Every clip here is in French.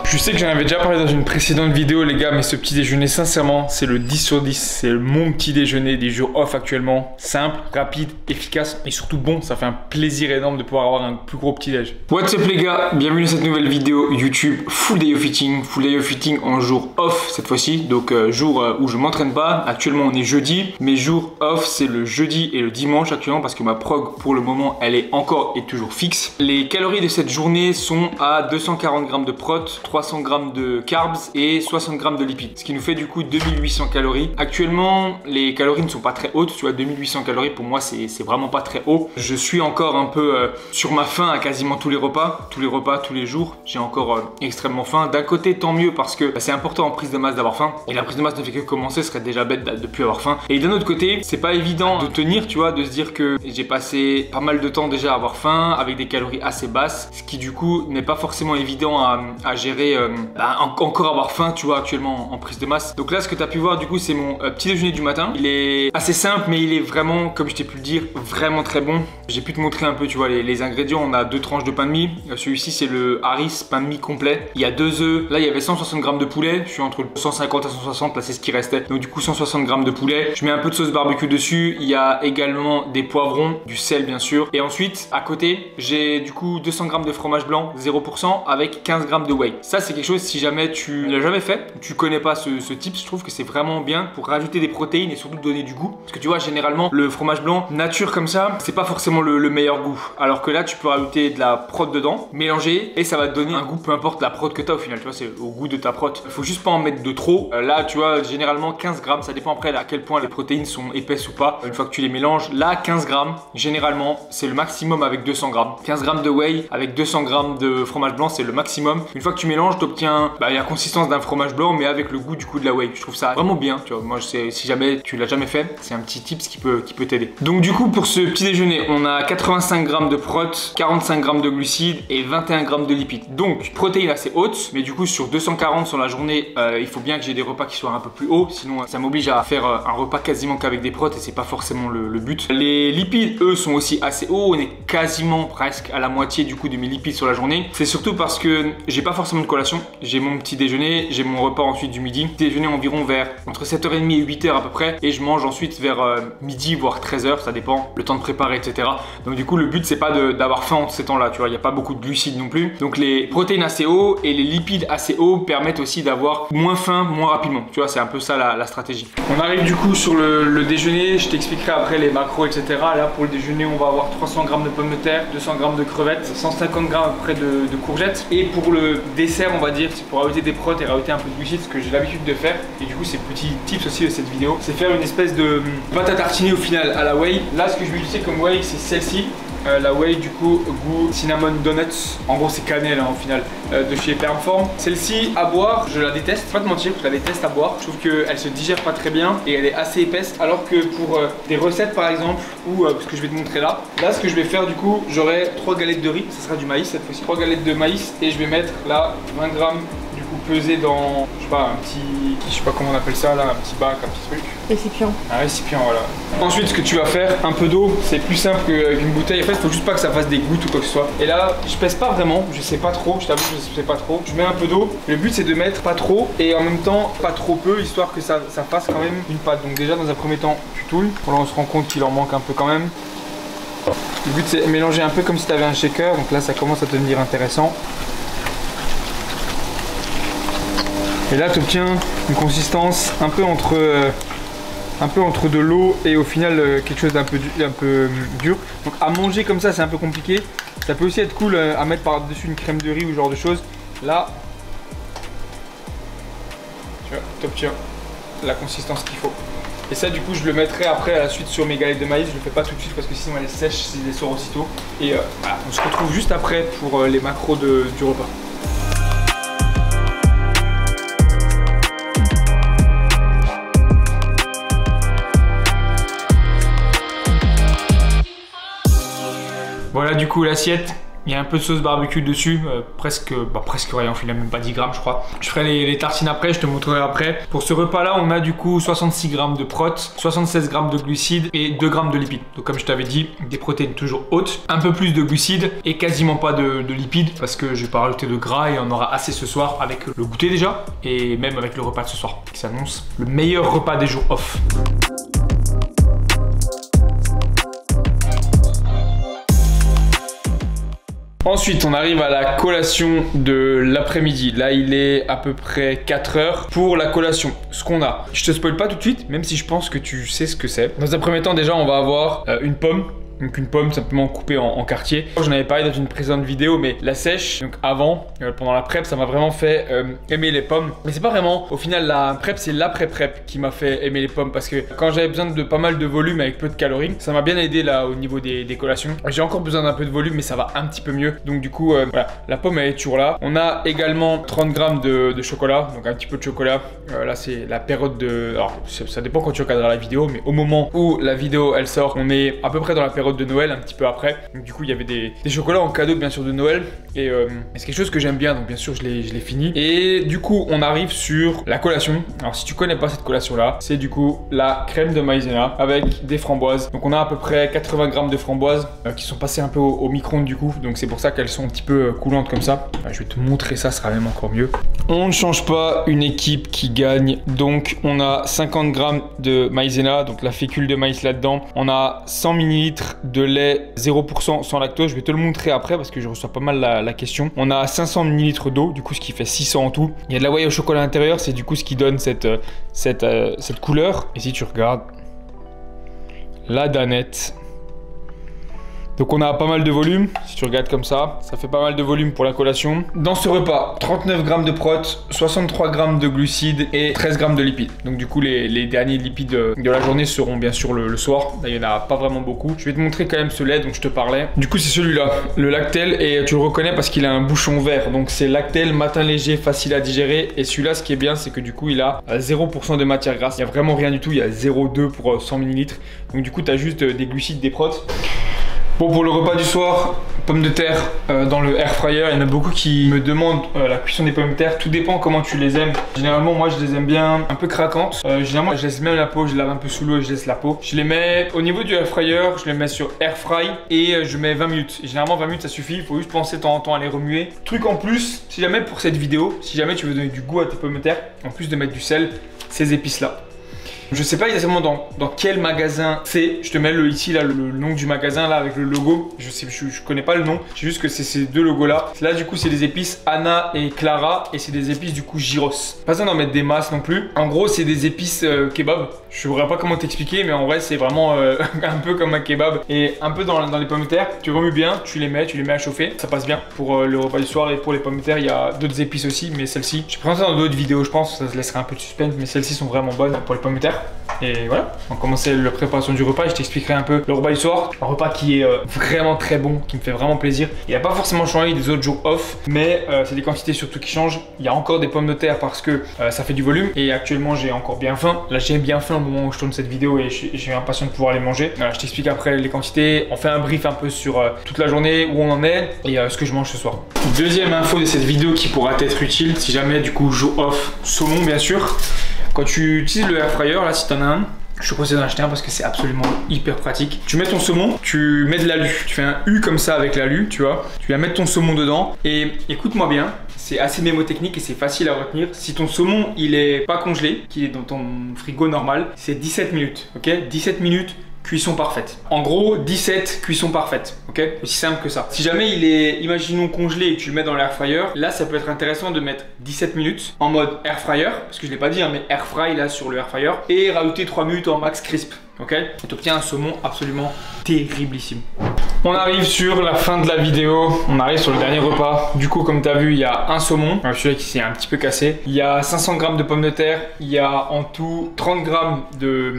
Je sais que j'en avais déjà parlé dans une précédente vidéo les gars, mais ce petit déjeuner sincèrement c'est le 10 sur 10, c'est mon petit déjeuner des jours off actuellement. Simple, rapide, efficace et surtout bon, ça fait un plaisir énorme de pouvoir avoir un plus gros petit déj. What's up les gars, bienvenue dans cette nouvelle vidéo YouTube full day of fitting en jour off cette fois-ci. Donc jour où je m'entraîne pas, actuellement on est jeudi, mes jours off c'est le jeudi et le dimanche actuellement parce que ma prog pour le moment elle est encore et toujours fixe. Les calories de cette journée sont à 240 g de prot, 300 g de carbs et 60 g de lipides, ce qui nous fait du coup 2800 calories. Actuellement les calories ne sont pas très hautes, tu vois, 2800 calories pour moi c'est vraiment pas très haut. Je suis encore un peu sur ma faim à quasiment tous les repas, tous les jours, j'ai encore extrêmement faim. D'un côté tant mieux parce que c'est important en prise de masse d'avoir faim et la prise de masse ne fait que commencer, ce serait déjà bête de plus avoir faim. Et d'un autre côté c'est pas évident de tenir, tu vois, de se dire que j'ai passé pas mal de temps déjà à avoir faim avec des calories assez basses, ce qui du coup n'est pas forcément évident à gérer. Encore avoir faim, tu vois, actuellement en prise de masse. Donc là ce que tu as pu voir du coup c'est mon petit déjeuner du matin. Il est assez simple mais il est vraiment, comme je t'ai pu le dire, vraiment très bon. J'ai pu te montrer un peu, tu vois, les ingrédients. On a 2 tranches de pain de mie, celui-ci c'est le Harris pain de mie complet. Il y a 2 œufs, là il y avait 160 g de poulet, je suis entre 150 à 160, là c'est ce qui restait, donc du coup 160 g de poulet. Je mets un peu de sauce barbecue dessus, il y a également des poivrons, du sel bien sûr, et ensuite à côté j'ai du coup 200 g de fromage blanc 0% avec 15 g de whey. Ça c'est quelque chose, si jamais tu ne l'as jamais fait, tu connais pas ce type, je trouve que c'est vraiment bien pour rajouter des protéines et surtout donner du goût. Parce que tu vois, généralement le fromage blanc nature comme ça, c'est pas forcément le meilleur goût. Alors que là tu peux rajouter de la prot dedans, mélanger, et ça va te donner un goût, peu importe la prot que tu as au final, tu vois, c'est au goût de ta prot. Il faut juste pas en mettre de trop. Là tu vois, généralement 15 g, ça dépend après à quel point les protéines sont épaisses ou pas. Une fois que tu les mélanges, là 15 g, généralement c'est le maximum avec 200 g. 15 g de whey avec 200 g de fromage blanc, c'est le maximum. Une fois que tu mélanges, tu obtiens la consistance d'un fromage blanc mais avec le goût du coup de la whey. Je trouve ça vraiment bien, tu vois. Moi si jamais tu l'as jamais fait, c'est un petit tips qui peut t'aider. Donc du coup pour ce petit déjeuner, on a 85 g de prot, 45 g de glucides et 21 g de lipides. Donc protéines assez hautes, mais du coup sur 240 sur la journée, il faut bien que j'ai des repas qui soient un peu plus hauts, sinon ça m'oblige à faire un repas quasiment qu'avec des protes et c'est pas forcément le but. Les lipides eux sont aussi assez hauts, on est quasiment presque à la moitié du coup de mes lipides sur la journée. C'est surtout parce que j'ai pas forcément de collation, j'ai mon petit déjeuner, j'ai mon repas ensuite du midi. Petit déjeuner environ vers entre 7h30 et 8h à peu près, et je mange ensuite vers midi voire 13h, ça dépend, le temps de préparer etc. Donc du coup le but c'est pas d'avoir faim en ces temps là, tu vois, il n'y a pas beaucoup de glucides non plus. Donc les protéines assez hauts et les lipides assez hauts permettent aussi d'avoir moins faim moins rapidement, tu vois, c'est un peu ça la stratégie. On arrive du coup sur le déjeuner, je t'expliquerai après les macros etc. Là pour le déjeuner on va avoir 300 g de pommes de terre, 200 g de crevettes, 150 g à peu près de courgettes, et pour le dessert on va dire, c'est pour rajouter des protes et rajouter un peu de glucides, ce que j'ai l'habitude de faire. Et du coup c'est petit tips aussi de cette vidéo, c'est faire une espèce de pâte à tartiner au final à la whey. Là ce que je vais utiliser comme whey c'est celle-ci, la whey du coup goût cinnamon donuts, en gros c'est cannelle hein, au final, de chez Perform. Celle-ci à boire, je la déteste, pas te mentir, je la déteste à boire. Je trouve qu'elle se digère pas très bien et elle est assez épaisse, alors que pour des recettes par exemple, ou ce que je vais te montrer là ce que je vais faire du coup, j'aurai 3 galettes de riz, ça sera du maïs cette fois-ci, 3 galettes de maïs, et je vais mettre là 20 g du coup pesé dans, je sais pas, un petit, je sais pas comment on appelle ça là, un petit bac, un petit truc. Récipient. Un récipient, voilà. Ensuite, ce que tu vas faire, un peu d'eau, c'est plus simple qu'une bouteille. En fait, il faut juste pas que ça fasse des gouttes ou quoi que ce soit. Et là, je pèse pas vraiment, je sais pas trop, je t'avoue que je sais pas trop. Je mets un peu d'eau. Le but, c'est de mettre pas trop et en même temps pas trop peu, histoire que ça fasse quand même une pâte. Donc déjà, dans un premier temps, tu touilles. Là, on se rend compte qu'il en manque un peu quand même. Le but, c'est mélanger un peu comme si tu avais un shaker. Donc là, ça commence à devenir intéressant. Et là tu obtiens une consistance un peu entre de l'eau et au final quelque chose d'un peu dur. Donc à manger comme ça c'est un peu compliqué. Ça peut aussi être cool à mettre par dessus une crème de riz ou ce genre de choses. Là tu vois, tu obtiens la consistance qu'il faut. Et ça du coup je le mettrai après à la suite sur mes galettes de maïs. Je le fais pas tout de suite parce que sinon elle est sèche si je les sors aussitôt. Et voilà, on se retrouve juste après pour les macros du repas. Voilà du coup l'assiette, Il y a un peu de sauce barbecue dessus, presque rien, il a même pas 10 grammes je crois. Je ferai les tartines après, je te montrerai après. Pour ce repas là, on a du coup 66 grammes de prot, 76 grammes de glucides et 2 grammes de lipides. Donc comme je t'avais dit, des protéines toujours hautes, un peu plus de glucides et quasiment pas de lipides parce que je vais pas rajouter de gras et on aura assez ce soir avec le goûter déjà et même avec le repas de ce soir qui s'annonce le meilleur repas des jours off. Ensuite, on arrive à la collation de l'après-midi. Là, il est à peu près 4 heures pour la collation. Ce qu'on a, je te spoil pas tout de suite, même si je pense que tu sais ce que c'est. Dans un premier temps, déjà, on va avoir une pomme. Donc une pomme simplement coupée en quartier. J'en avais parlé dans une précédente vidéo, mais la sèche, donc avant, pendant la prep, ça m'a vraiment fait aimer les pommes. Mais c'est pas vraiment, au final la prep, c'est l'après-prep qui m'a fait aimer les pommes parce que quand j'avais besoin de pas mal de volume avec peu de calories, ça m'a bien aidé là au niveau des collations. J'ai encore besoin d'un peu de volume, mais ça va un petit peu mieux. Donc du coup, voilà, la pomme elle est toujours là. On a également 30 grammes de chocolat, donc un petit peu de chocolat. Là c'est la période de... Alors ça dépend quand tu regarderas la vidéo, mais au moment où la vidéo elle sort, on est à peu près dans la période de Noël, un petit peu après. Donc du coup il y avait des chocolats en cadeau bien sûr de Noël et c'est quelque chose que j'aime bien, donc bien sûr je l'ai fini. Et du coup on arrive sur la collation. Alors si tu connais pas cette collation là, c'est du coup la crème de maïzena avec des framboises. Donc on a à peu près 80 grammes de framboises qui sont passées un peu au micro-ondes du coup, donc c'est pour ça qu'elles sont un petit peu coulantes comme ça. Je vais te montrer ça, ce sera même encore mieux. On ne change pas une équipe qui gagne, donc on a 50 grammes de maïzena, donc la fécule de maïs là-dedans. On a 100 ml de lait 0% sans lactose, je vais te le montrer après parce que je reçois pas mal la question. On a 500 ml d'eau, du coup ce qui fait 600 en tout. Il y a de la whey au chocolat à l'intérieur, c'est du coup ce qui donne cette couleur. Et si tu regardes, la danette. Donc on a pas mal de volume, si tu regardes comme ça fait pas mal de volume pour la collation. Dans ce repas, 39 grammes de prot, 63 grammes de glucides et 13 grammes de lipides. Donc du coup les derniers lipides de la journée seront bien sûr le soir. Là il n'y en a pas vraiment beaucoup. Je vais te montrer quand même ce lait dont je te parlais. Du coup c'est celui-là, le Lactel, et tu le reconnais parce qu'il a un bouchon vert. Donc c'est Lactel matin léger, facile à digérer. Et celui-là ce qui est bien c'est que du coup il a 0% de matière grasse. Il n'y a vraiment rien du tout, il y a 0,2 pour 100 ml. Donc du coup tu as juste des glucides, des protes. Bon, pour le repas du soir, pommes de terre dans le air fryer. Il y en a beaucoup qui me demandent la cuisson des pommes de terre. Tout dépend comment tu les aimes. Généralement, moi, je les aime bien un peu craquantes. Généralement, je laisse même la peau, je lave un peu sous l'eau et je laisse la peau. Je les mets au niveau du air fryer, je les mets sur air fry et je mets 20 minutes. Et généralement, 20 minutes, ça suffit. Il faut juste penser de temps en temps à les remuer. Truc en plus, si jamais pour cette vidéo, si jamais tu veux donner du goût à tes pommes de terre, en plus de mettre du sel, ces épices-là. Je sais pas exactement dans quel magasin c'est. Je te mets ici là, le nom du magasin là avec le logo. Je connais pas le nom. C'est juste que c'est ces deux logos là. Là du coup c'est des épices Anna et Clara et c'est des épices du coup gyros. Pas besoin d'en mettre des masses non plus. En gros c'est des épices kebab. Je saurais pas comment t'expliquer, mais en vrai c'est vraiment un peu comme un kebab et un peu dans les pommes de terre. Tu remues bien, tu les mets à chauffer. Ça passe bien pour le repas du soir. Et pour les pommes de terre il y a d'autres épices aussi, mais celles-ci je présente ça dans d'autres vidéos je pense. Ça se laissera un peu de suspense, mais celles-ci sont vraiment bonnes pour les pommes de terre. Et voilà, on commence la préparation du repas et je t'expliquerai un peu le repas du soir. Un repas qui est vraiment très bon, qui me fait vraiment plaisir. Il n'a pas forcément changé des autres jours off, mais c'est des quantités surtout qui changent. Il y a encore des pommes de terre parce que ça fait du volume et actuellement j'ai encore bien faim. Là j'ai bien faim au moment où je tourne cette vidéo et je suis impatient de pouvoir les manger. Voilà, je t'explique après les quantités. On fait un brief un peu sur toute la journée, où on en est et ce que je mange ce soir. Deuxième info de cette vidéo qui pourra t'être utile si jamais du coup jour off, saumon bien sûr. Quand tu utilises le air fryer, là si t'en as un, je te conseille d'en acheter un parce que c'est absolument hyper pratique. Tu mets ton saumon, tu mets de l'alu, tu fais un U comme ça avec l'alu, tu vois. Tu vas mettre ton saumon dedans et écoute-moi bien, c'est assez mémotechnique et c'est facile à retenir. Si ton saumon il est pas congelé, qu'il est dans ton frigo normal, c'est 17 minutes, ok? 17 minutes. Cuisson parfaite. En gros, 17 cuissons parfaites, ok? Aussi simple que ça. Si jamais il est, imaginons, congelé et que tu le mets dans l'air fryer, là, ça peut être intéressant de mettre 17 minutes en mode air fryer, parce que je l'ai pas dit, hein, mais air fry là sur le air fryer, et rajouter 3 minutes en max crisp, ok? Et tu obtiens un saumon absolument terriblissime. On arrive sur la fin de la vidéo, on arrive sur le dernier repas. Du coup, comme tu as vu, il y a un saumon, celui-là qui s'est un petit peu cassé. Il y a 500 grammes de pommes de terre, il y a en tout 30 grammes de...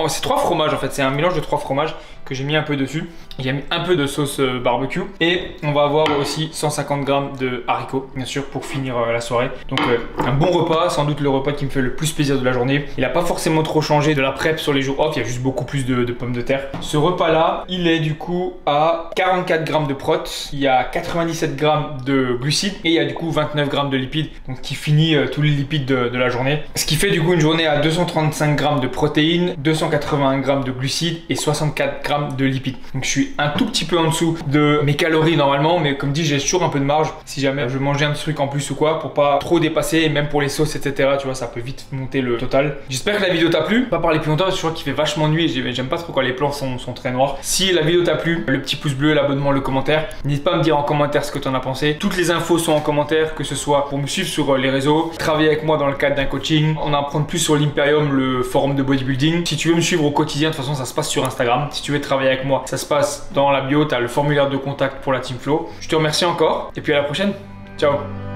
c'est 3 fromages en fait, c'est un mélange de 3 fromages que j'ai mis un peu dessus. Il y a mis un peu de sauce barbecue et on va avoir aussi 150 g de haricots, bien sûr, pour finir la soirée. Donc un bon repas, sans doute le repas qui me fait le plus plaisir de la journée. Il n'a pas forcément trop changé de la prep sur les jours off, il y a juste beaucoup plus de pommes de terre. Ce repas-là, il est du coup à 44 g de prot, il y a 97 g de glucides et il y a du coup 29 g de lipides, donc qui finit tous les lipides de la journée. Ce qui fait du coup une journée à 235 g de protéines, 281 g de glucides et 64 g de lipides. Donc je suis un tout petit peu en dessous de mes calories normalement, mais comme dit, j'ai toujours un peu de marge si jamais je mangeais un truc en plus ou quoi, pour pas trop dépasser, et même pour les sauces, etc. Tu vois, ça peut vite monter le total. J'espère que la vidéo t'a plu. Pas parler plus longtemps parce que je crois qu'il fait vachement nuit et j'aime pas trop quand les plans sont très noirs. Si la vidéo t'a plu, le petit pouce bleu, l'abonnement, le commentaire. N'hésite pas à me dire en commentaire ce que t'en as pensé. Toutes les infos sont en commentaire, que ce soit pour me suivre sur les réseaux, travailler avec moi dans le cadre d'un coaching, en apprendre plus sur l'Imperium, le forum de bodybuilding. Si tu veux me suivre au quotidien, de toute façon ça se passe sur Instagram. Si tu veux travailler avec moi, ça se passe dans la bio, tu as le formulaire de contact pour la Team Flow. Je te remercie encore et puis à la prochaine. Ciao.